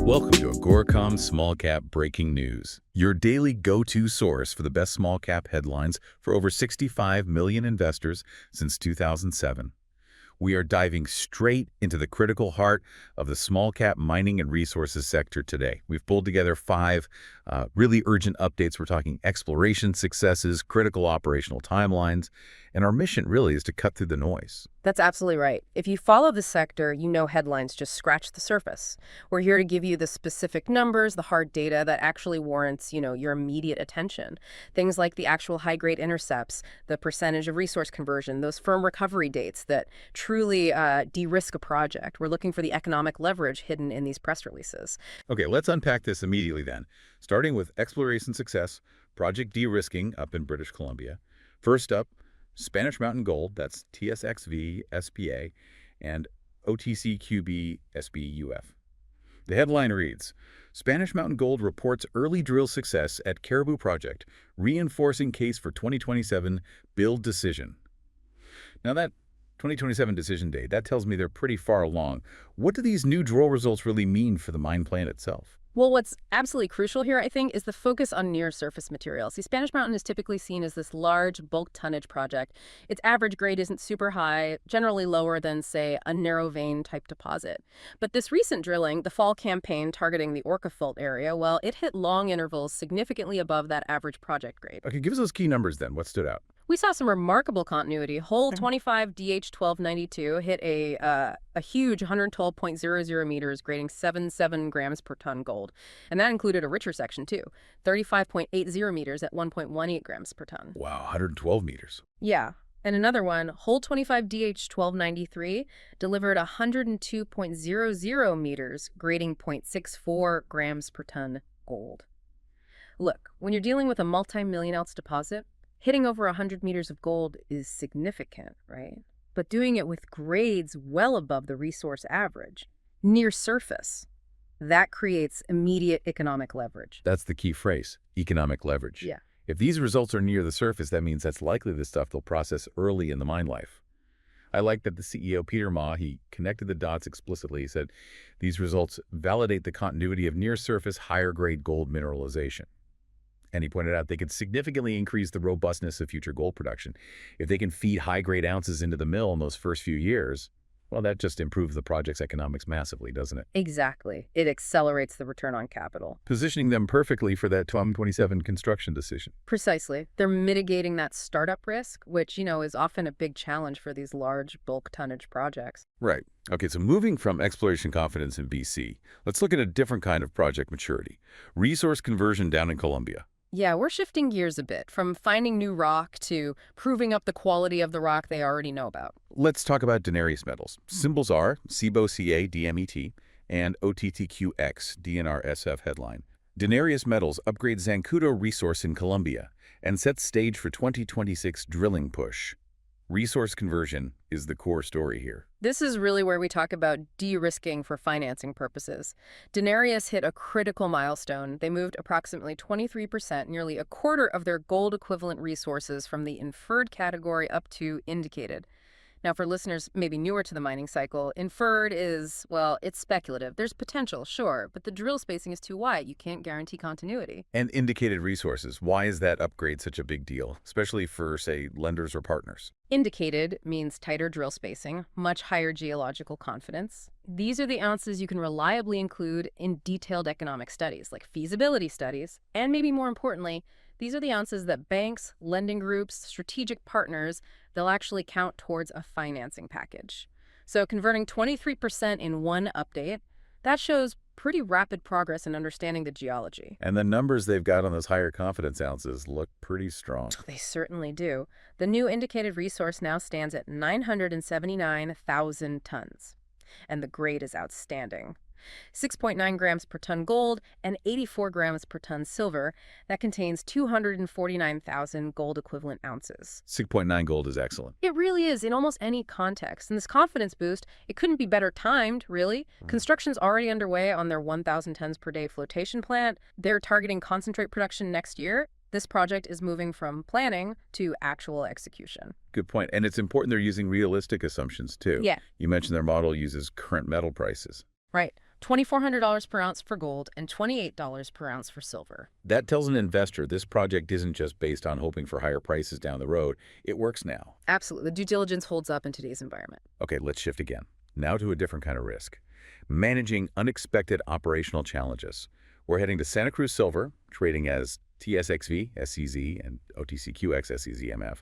Welcome to Agoracom Small Cap Breaking News, your daily go-to source for the best small cap headlines for over 65 million investors since 2007. We are diving straight into the critical heart of the small cap mining and resources sector today. We've pulled together five really urgent updates. We're talking exploration successes, critical operational timelines, and our mission really is to cut through the noise. That's absolutely right. If you follow the sector, you know headlines just scratch the surface. We're here to give you the specific numbers, the hard data that actually warrants, your immediate attention. Things like the actual high-grade intercepts, the percentage of resource conversion, those firm recovery dates that truly de-risk a project. We're looking for the economic leverage hidden in these press releases. Okay, let's unpack this immediately then, starting with exploration success, project de-risking up in British Columbia. First up, Spanish Mountain Gold, that's TSX-V, SPA, and OTCQB, SPUF. The headline reads, Spanish Mountain Gold reports early drill success at Cariboo Project, reinforcing case for 2027 build decision. Now that 2027 decision date, that tells me they're pretty far along. What do these new drill results really mean for the mine plan itself? Well, what's absolutely crucial here, I think, is the focus on near-surface materials. See, Spanish Mountain is typically seen as this large, bulk tonnage project. Its average grade isn't super high, generally lower than, say, a narrow vein type deposit. But this recent drilling, the fall campaign targeting the Orca Fault area, well, it hit long intervals significantly above that average project grade. Okay, give us those key numbers then. What stood out? We saw some remarkable continuity. Hole 25 DH1292 hit a huge 112.00 meters, grading 77 grams per ton gold. And that included a richer section, too, 35.80 meters at 1.18 grams per ton. Wow, 112 meters. Yeah. And another one, hole 25 DH1293, delivered 102.00 meters, grading 0.64 grams per ton gold. Look, when you're dealing with a multi-million-ounce deposit, hitting over 100 meters of gold is significant, right? But doing it with grades well above the resource average, near surface, that creates immediate economic leverage. That's the key phrase, economic leverage. Yeah. If these results are near the surface, that means that's likely the stuff they'll process early in the mine life. I like that the CEO, Peter Ma, he connected the dots explicitly. He said, these results validate the continuity of near-surface, higher-grade gold mineralization. And he pointed out they could significantly increase the robustness of future gold production. If they can feed high-grade ounces into the mill in those first few years, well, that just improves the project's economics massively, doesn't it? Exactly. It accelerates the return on capital. Positioning them perfectly for that 2027 construction decision. Precisely. They're mitigating that startup risk, which, is often a big challenge for these large bulk tonnage projects. Right. Okay, so moving from exploration confidence in BC, let's look at a different kind of project maturity. Resource conversion down in Colombia. Yeah, we're shifting gears a bit, from finding new rock to proving up the quality of the rock they already know about. Let's talk about Denarius Metals. Symbols are Cboe CA DMET and OTCQX DNRSF headline. Denarius Metals upgrades Zancudo resource in Colombia and sets stage for 2026 drilling push. Resource conversion is the core story here. This is really where we talk about de-risking for financing purposes. Denarius hit a critical milestone. They moved approximately 23%, nearly a quarter of their gold equivalent resources from the inferred category up to indicated. Now, for listeners maybe newer to the mining cycle, inferred is, well, it's speculative. There's potential, sure, but the drill spacing is too wide. You can't guarantee continuity. And indicated resources, why is that upgrade such a big deal, especially for, say, lenders or partners? Indicated means tighter drill spacing, much higher geological confidence. These are the ounces you can reliably include in detailed economic studies, like feasibility studies, and maybe more importantly, these are the ounces that banks, lending groups, strategic partners, they'll actually count towards a financing package. So converting 23% in one update, that shows pretty rapid progress in understanding the geology. And the numbers they've got on those higher confidence ounces look pretty strong. They certainly do. The new indicated resource now stands at 979,000 tons. And the grade is outstanding. 6.9 grams per ton gold and 84 grams per ton silver. That contains 249,000 gold equivalent ounces. 6.9 gold is excellent. It really is in almost any context. And this confidence boost, it couldn't be better timed, really. Construction's already underway on their 1,000 tons per day flotation plant. They're targeting concentrate production next year. This project is moving from planning to actual execution. Good point. And it's important they're using realistic assumptions, too. Yeah. You mentioned their model uses current metal prices. Right. $2,400 per ounce for gold and $28 per ounce for silver. That tells an investor this project isn't just based on hoping for higher prices down the road. It works now. Absolutely. The due diligence holds up in today's environment. Okay, let's shift again. Now to a different kind of risk. Managing unexpected operational challenges. We're heading to Santa Cruz Silver, trading as TSX-V, SCZ, and OTCQX, SCZMF.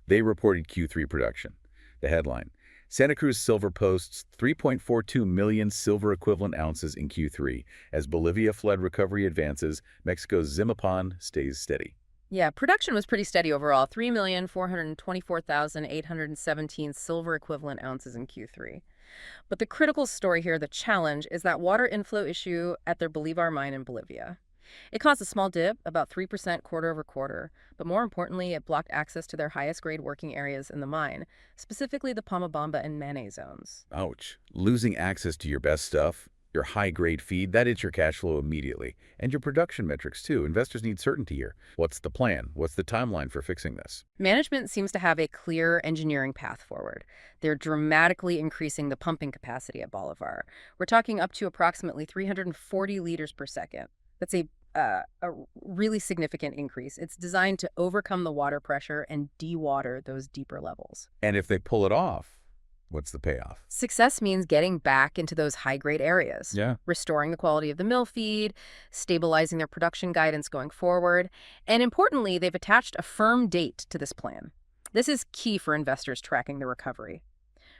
They reported Q3 production. The headline: Santa Cruz Silver posts 3.42 million silver equivalent ounces in Q3. As Bolivia flood recovery advances, Mexico's Zimapan stays steady. Yeah, production was pretty steady overall, 3,424,817 silver equivalent ounces in Q3. But the critical story here, the challenge, is that water inflow issue at their Bolivar mine in Bolivia. It caused a small dip, about 3% quarter over quarter, but more importantly, it blocked access to their highest grade working areas in the mine, specifically the Pomabamba and Mane zones. Ouch. Losing access to your best stuff, your high-grade feed, that hits your cash flow immediately. And your production metrics, too. Investors need certainty here. What's the plan? What's the timeline for fixing this? Management seems to have a clear engineering path forward. They're dramatically increasing the pumping capacity at Bolivar. We're talking up to approximately 340 liters per second. That's a really significant increase. It's designed to overcome the water pressure and dewater those deeper levels. And if they pull it off, what's the payoff? Success means getting back into those high-grade areas, restoring the quality of the mill feed, stabilizing their production guidance going forward, and importantly, they've attached a firm date to this plan. This is key for investors tracking the recovery.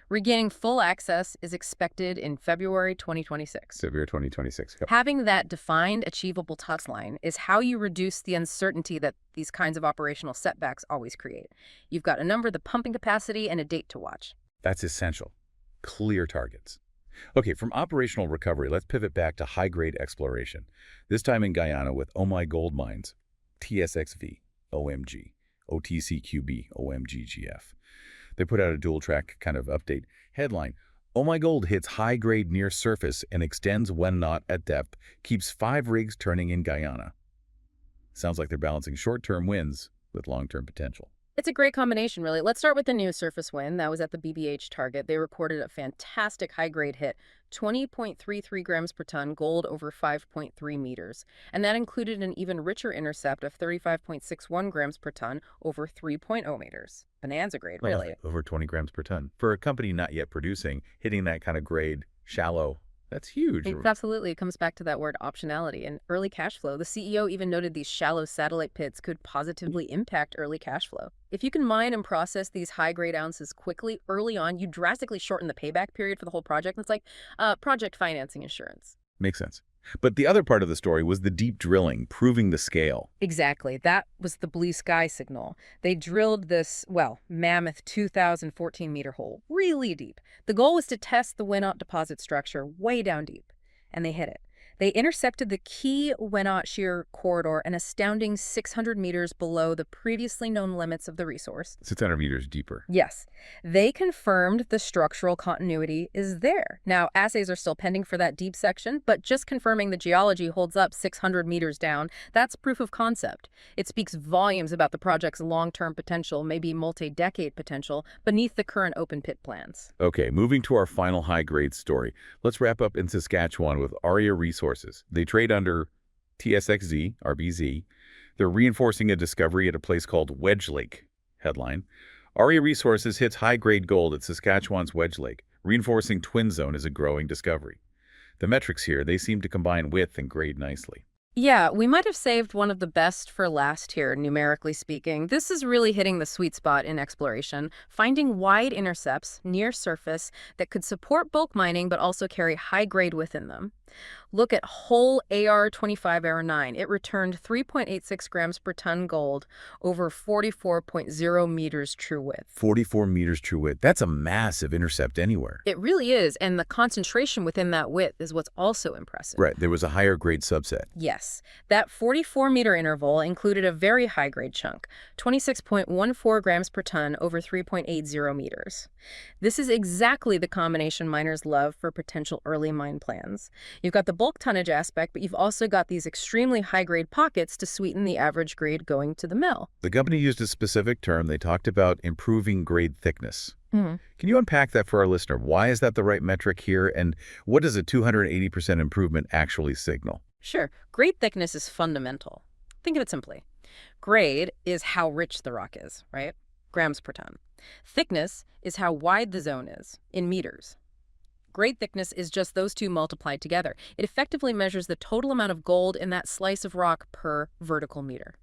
Regaining full access is expected in February 2026. February 2026. Yep. Having that defined, achievable timeline is how you reduce the uncertainty that these kinds of operational setbacks always create. You've got a number, the pumping capacity, and a date to watch. That's essential. Clear targets. Okay, from operational recovery, let's pivot back to high-grade exploration. This time in Guyana with Oh My Gold Mines, TSX-V, OMG, OTCQB, OMGGF. They put out a dual-track kind of update. Headline: Oh My Gold hits high-grade near surface and extends when not at depth, keeps 5 rigs turning in Guyana. Sounds like they're balancing short-term wins with long-term potential. It's a great combination, really. Let's start with the new surface win. That was at the BBH target. They reported a fantastic high-grade hit, 20.33 grams per ton, gold over 5.3 meters. And that included an even richer intercept of 35.61 grams per ton over 3.0 meters. Bonanza grade, really. Over 20 grams per ton. For a company not yet producing, hitting that kind of grade, shallow, that's huge. Absolutely. It comes back to that word optionality and early cash flow. The CEO even noted these shallow satellite pits could positively impact early cash flow. If you can mine and process these high-grade ounces quickly, early on, you drastically shorten the payback period for the whole project. It's like project financing insurance. Makes sense. But the other part of the story was the deep drilling, proving the scale. Exactly. That was the blue sky signal. They drilled this, mammoth 2,014-meter hole, really deep. The goal was to test the Wenot deposit structure way down deep, and they hit it. They intercepted the key Wenot shear corridor an astounding 600 meters below the previously known limits of the resource. 600 meters deeper. Yes. They confirmed the structural continuity is there. Now, assays are still pending for that deep section, but just confirming the geology holds up 600 meters down, that's proof of concept. It speaks volumes about the project's long-term potential, maybe multi-decade potential, beneath the current open pit plans. Okay, moving to our final high-grade story. Let's wrap up in Saskatchewan with Aria Resources. They trade under TSXZ, RBZ. They're reinforcing a discovery at a place called Wedge Lake. Headline: Aria Resources hits high-grade gold at Saskatchewan's Wedge Lake. Reinforcing Twin Zone is a growing discovery. The metrics here, they seem to combine width and grade nicely. Yeah, we might have saved one of the best for last here, numerically speaking. This is really hitting the sweet spot in exploration, finding wide intercepts near surface that could support bulk mining but also carry high grade within them. Look at hole AR25-AR9. It returned 3.86 grams per ton gold over 44.0 meters true width. 44 meters true width. That's a massive intercept anywhere. It really is, and the concentration within that width is what's also impressive. Right, there was a higher grade subset. Yes. That 44-meter interval included a very high-grade chunk, 26.14 grams per ton over 3.80 meters. This is exactly the combination miners love for potential early mine plans. You've got the bulk tonnage aspect, but you've also got these extremely high-grade pockets to sweeten the average grade going to the mill. The company used a specific term. They talked about improving grade thickness. Mhm. Can you unpack that for our listener? Why is that the right metric here, and what does a 280% improvement actually signal? Sure. Grade thickness is fundamental. Think of it simply. Grade is how rich the rock is, right? Grams per ton. Thickness is how wide the zone is, in meters. Grade thickness is just those two multiplied together. It effectively measures the total amount of gold in that slice of rock per vertical meter.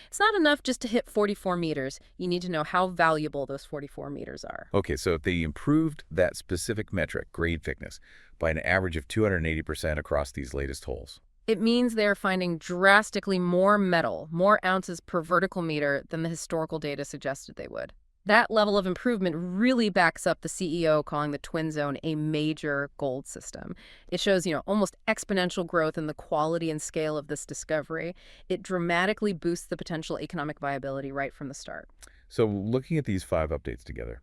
It's not enough just to hit 44 meters. You need to know how valuable those 44 meters are. Okay, so if they improved that specific metric, grade thickness, by an average of 280% across these latest holes. It means they're finding drastically more metal, more ounces per vertical meter than the historical data suggested they would. That level of improvement really backs up the CEO calling the Twin Zone a major gold system. It shows, almost exponential growth in the quality and scale of this discovery. It dramatically boosts the potential economic viability right from the start. So looking at these 5 updates together,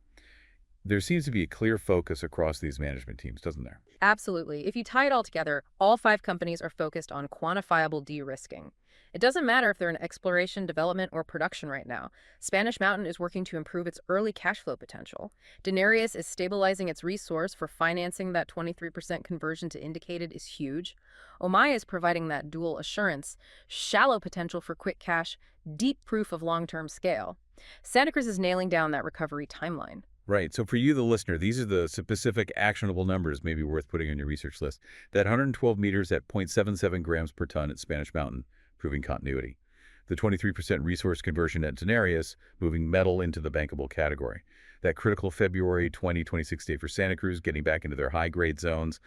there seems to be a clear focus across these management teams, doesn't there? Absolutely. If you tie it all together, all 5 companies are focused on quantifiable de-risking. It doesn't matter if they're in exploration, development, or production right now. Spanish Mountain is working to improve its early cash flow potential. Denarius is stabilizing its resource for financing. That 23% conversion to indicated is huge. Omai is providing that dual assurance, shallow potential for quick cash, deep proof of long-term scale. Santa Cruz is nailing down that recovery timeline. Right. So for you, the listener, these are the specific actionable numbers maybe worth putting on your research list. That 112 meters at 0.77 grams per ton at Spanish Mountain, proving continuity. The 23% resource conversion at Denarius, moving metal into the bankable category. That critical February 2026 date for Santa Cruz, getting back into their high-grade zones.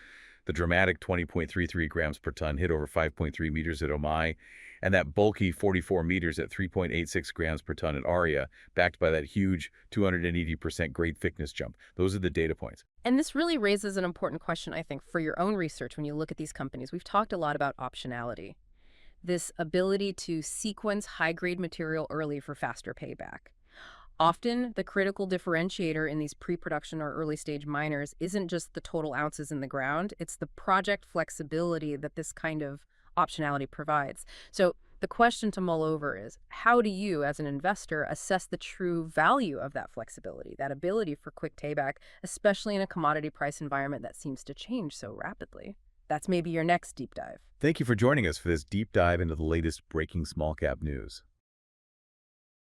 The dramatic 20.33 grams per ton hit over 5.3 meters at Omai. And that bulky 44 meters at 3.86 grams per ton at Aria, backed by that huge 280% grade thickness jump. Those are the data points. And this really raises an important question, I think, for your own research when you look at these companies. We've talked a lot about optionality, this ability to sequence high-grade material early for faster payback. Often, the critical differentiator in these pre-production or early-stage miners isn't just the total ounces in the ground, it's the project flexibility that this kind of optionality provides. So the question to mull over is, how do you, as an investor, assess the true value of that flexibility, that ability for quick payback, especially in a commodity price environment that seems to change so rapidly? That's maybe your next deep dive. Thank you for joining us for this deep dive into the latest breaking small cap news.